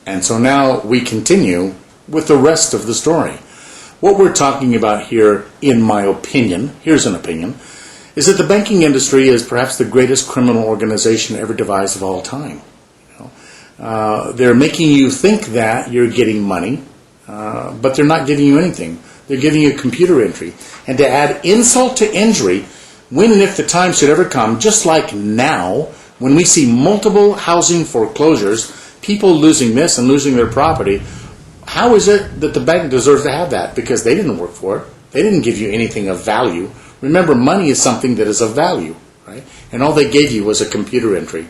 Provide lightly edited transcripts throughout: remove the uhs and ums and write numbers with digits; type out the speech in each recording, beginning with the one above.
And so now we continue with the rest of the story. What we're talking about here, in my opinion, here's an opinion, is that the banking industry is perhaps the greatest criminal organization ever devised of all time. They're making you think that you're getting money, but they're not giving you anything. They're giving you computer entry. And to add insult to injury, when and if the time should ever come, just like now, when we see multiple housing foreclosures, people losing this and losing their property, how is it that the bank deserves to have that? Because they didn't work for it. They didn't give you anything of value. Remember, money is something that is of value, right? And all they gave you was a computer entry.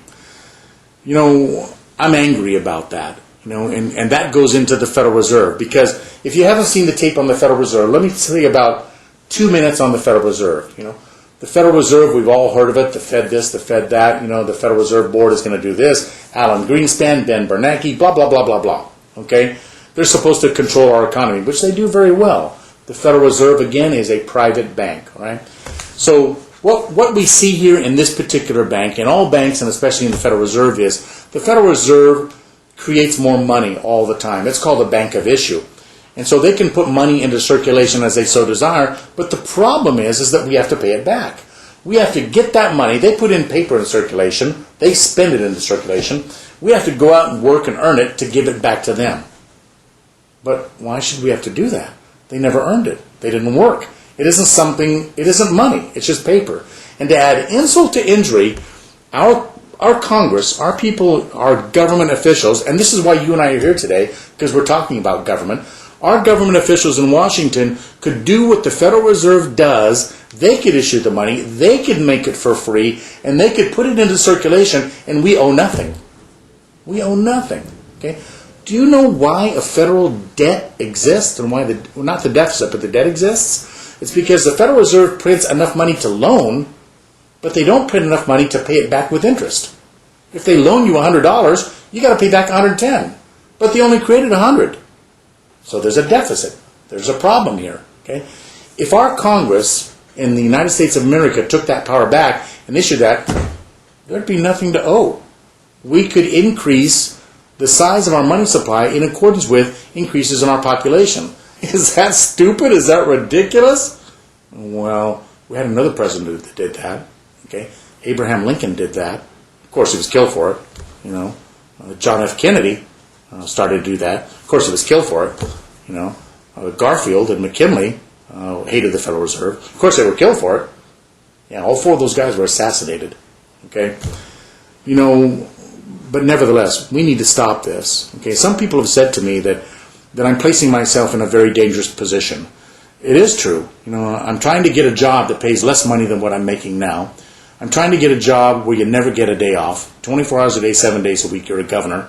You know, I'm angry about that. You know, and that goes into the Federal Reserve, because if you haven't seen the tape on the Federal Reserve, let me tell you about 2 minutes on the Federal Reserve. You know, the Federal Reserve, we've all heard of it, the Fed this, the Fed that, you know, the Federal Reserve Board is going to do this, Alan Greenspan, Ben Bernanke, blah, blah, blah, blah, blah, okay? They're supposed to control our economy, which they do very well. The Federal Reserve, again, is a private bank, right? So what we see here in this particular bank, in all banks and especially in the Federal Reserve, is the Federal Reserve creates more money all the time. It's called a bank of issue. And so they can put money into circulation as they so desire, but the problem is that we have to pay it back. We have to get that money. They put in paper in circulation. They spend it into circulation. We have to go out and work and earn it to give it back to them. But why should we have to do that? They never earned it. They didn't work. It isn't money. It's just paper. And to add insult to injury, our Congress, our people, our government officials, and this is why you and I are here today, because we're talking about government, our government officials in Washington could do what the Federal Reserve does. They could issue the money, they could make it for free, and they could put it into circulation, and we owe nothing. We owe nothing. Okay? Do you know why a federal debt exists, and why not the deficit, but the debt exists? It's because the Federal Reserve prints enough money to loan, but they don't print enough money to pay it back with interest. If they loan you $100, you got to pay back $110. But they only created $100. So there's a deficit. There's a problem here. Okay? If our Congress in the United States of America took that power back and issued that, there'd be nothing to owe. We could increase the size of our money supply in accordance with increases in our population. Is that stupid? Is that ridiculous? Well, we had another president that did that. Okay, Abraham Lincoln did that. Of course, he was killed for it. You know, John F. Kennedy started to do that. Of course, he was killed for it. You know, Garfield and McKinley hated the Federal Reserve. Of course, they were killed for it. Yeah, all four of those guys were assassinated. Okay, you know, but nevertheless, we need to stop this. Okay, some people have said to me that I'm placing myself in a very dangerous position. It is true. You know, I'm trying to get a job that pays less money than what I'm making now. I'm trying to get a job where you never get a day off. 24 hours a day, 7 days a week, you're a governor.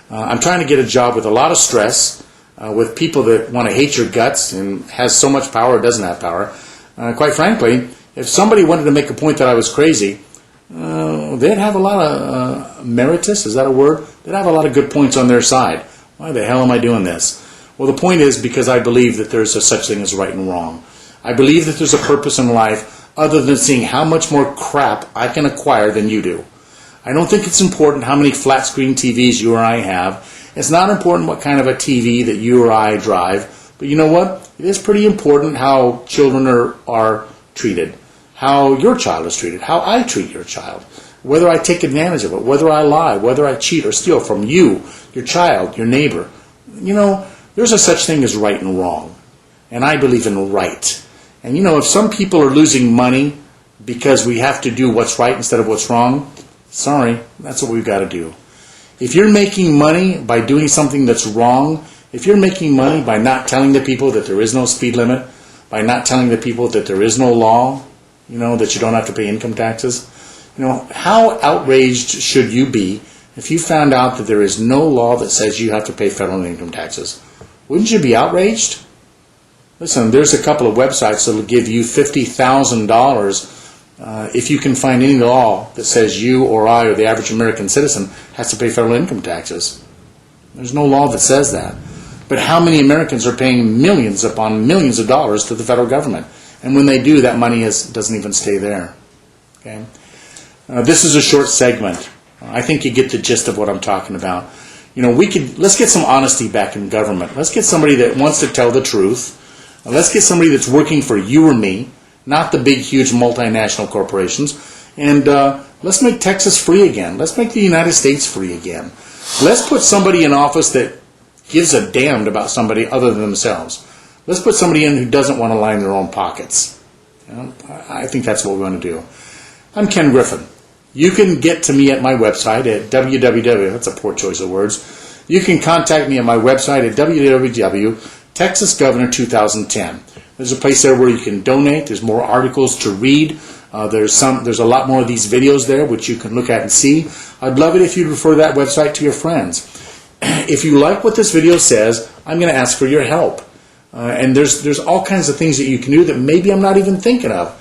I'm trying to get a job with a lot of stress, with people that want to hate your guts and has so much power or doesn't have power. Quite frankly, if somebody wanted to make a point that I was crazy, they'd have a lot of meritus, is that a word? They'd have a lot of good points on their side. Why the hell am I doing this? Well, the point is because I believe that there's a such thing as right and wrong. I believe that there's a purpose in life other than seeing how much more crap I can acquire than you do. I don't think it's important how many flat screen TVs you or I have. It's not important what kind of a TV that you or I drive. But you know what? It is pretty important how children are treated, how your child is treated, how I treat your child, whether I take advantage of it, whether I lie, whether I cheat or steal from you, your child, your neighbor. You know, there's a such thing as right and wrong. And I believe in right. And you know, if some people are losing money because we have to do what's right instead of what's wrong, sorry, that's what we've got to do. If you're making money by doing something that's wrong, if you're making money by not telling the people that there is no speed limit, by not telling the people that there is no law, you know, that you don't have to pay income taxes, you know, how outraged should you be if you found out that there is no law that says you have to pay federal income taxes? Wouldn't you be outraged? Listen, there's a couple of websites that will give you $50,000 if you can find any law that says you or I or the average American citizen has to pay federal income taxes. There's no law that says that. But how many Americans are paying millions upon millions of dollars to the federal government? And when they do, that money doesn't even stay there. Okay? This is a short segment. I think you get the gist of what I'm talking about. let's get some honesty back in government. Let's get somebody that wants to tell the truth. Let's get somebody that's working for you or me, not the big, huge multinational corporations. And let's make Texas free again. Let's make the United States free again. Let's put somebody in office that gives a damn about somebody other than themselves. Let's put somebody in who doesn't want to line their own pockets. I think that's what we want to do. I'm Ken Griffin. You can get to me at my website at www. That's a poor choice of words. You can contact me at my website at www.texasgovernor2010. There's a place there where you can donate. There's more articles to read. There's a lot more of these videos there which you can look at and see. I'd love it if you'd refer that website to your friends. If you like what this video says, I'm going to ask for your help. And there's all kinds of things that you can do that maybe I'm not even thinking of.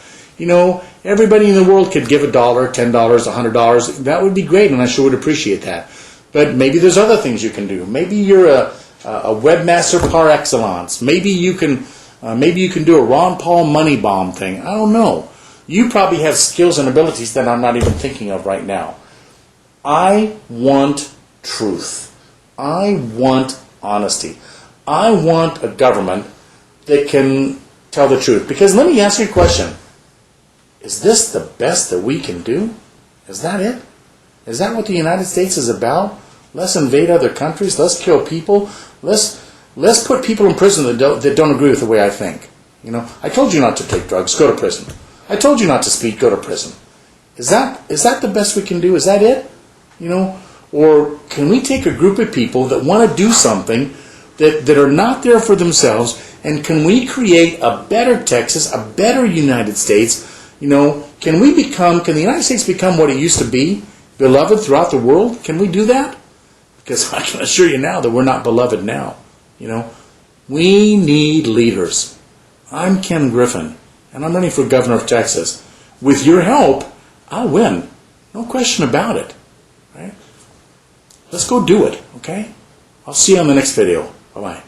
Everybody in the world could give $1, $10, $100. That would be great, and I sure would appreciate that. But maybe there's other things you can do. Maybe you're a webmaster par excellence. Maybe you can do a Ron Paul money bomb thing. I don't know. You probably have skills and abilities that I'm not even thinking of right now. I want truth. I want honesty. I want a government that can tell the truth. Because let me ask you a question. Is this the best that we can do? Is that it? Is that what the United States is about? Let's invade other countries. Let's kill people. Let's put people in prison that don't agree with the way I think. I told you not to take drugs. Go to prison. I told you not to speak. Go to prison. Is that the best we can do? Is that it? Or can we take a group of people that want to do something that are not there for themselves, and can we create a better Texas, a better United States? Can the United States become what it used to be, beloved throughout the world? Can we do that? Because I can assure you now that we're not beloved now. We need leaders. I'm Ken Griffin, and I'm running for governor of Texas. With your help, I'll win. No question about it. Right? Let's go do it, okay? I'll see you on the next video. Bye-bye.